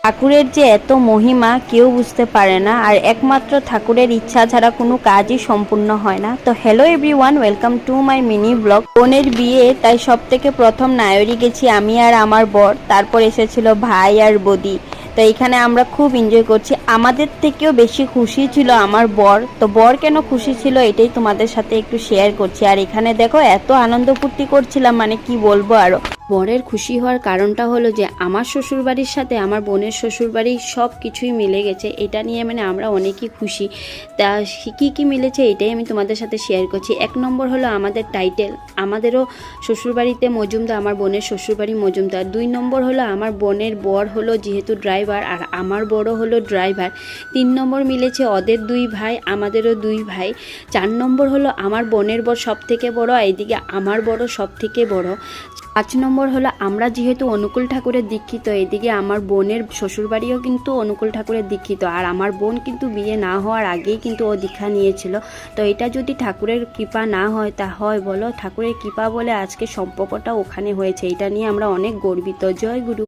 ঠাকুরের যে এত মহিমা কেউ বুঝতে পারে না, আর একমাত্র ঠাকুরের ইচ্ছা ছাড়া কোনো কাজই সম্পূর্ণ হয় না। তো hello everyone, welcome to my mini blog. বোনের বিয়ে, তাই সব থেকে প্রথম নায়রি গেছি আমি আর আমার বর, তারপর এসেছিল ভাই আর বদি। তো এখানে আমরা খুব এনজয় করছি। আমাদের থেকেও বেশি খুশি ছিল আমার বর। তো বর কেন খুশি ছিল এটাই তোমাদের সাথে একটু শেয়ার করছি। আর এখানে দেখো এত আনন্দ ফুর্তি করছিলাম, মানে কি বলবো আরো। বরের খুশি হওয়ার কারণটা হলো যে আমার শ্বশুরবাড়ির সাথে আমার বোনের শ্বশুরবাড়ির সব কিছুই মিলে গেছে, এটা নিয়ে মানে আমরা অনেকই খুশি। তা কী কী মিলেছে এটাই আমি তোমাদের সাথে শেয়ার করছি। এক নম্বর হলো আমাদের টাইটেল, আমাদেরও শ্বশুরবাড়িতে মজুমদার, আমার বোনের শ্বশুরবাড়ি মজুমদার। 2 নম্বর হলো আমার বোনের বর হলো যেহেতু ড্রাইভার, আর আমার বড় হলো ড্রাইভার। 3 নম্বর মিলেছে ওদের 2 ভাই, আমাদেরও 2 ভাই। 4 নম্বর হলো আমার বোনের বর সব থেকে বড়, এইদিকে আমার বড় সব থেকে বড়। 5 নম্বর হলো আমরা যেহেতু অনুকূল ঠাকুরের দীক্ষিত, এদিকে আমার বোনের শ্বশুরবাড়িও কিন্তু অনুকূল ঠাকুরের দীক্ষিত, আর আমার বোন কিন্তু বিয়ে না হওয়ার আগেই কিন্তু ও দীক্ষা নিয়েছিল। তো এটা যদি ঠাকুরের কৃপা না হয় তা হয় বলো, ঠাকুরের কৃপা বলে আজকে সম্পর্কটা ওখানে হয়েছে, এটা নিয়ে আমরা অনেক গর্বিত। জয় গুরু।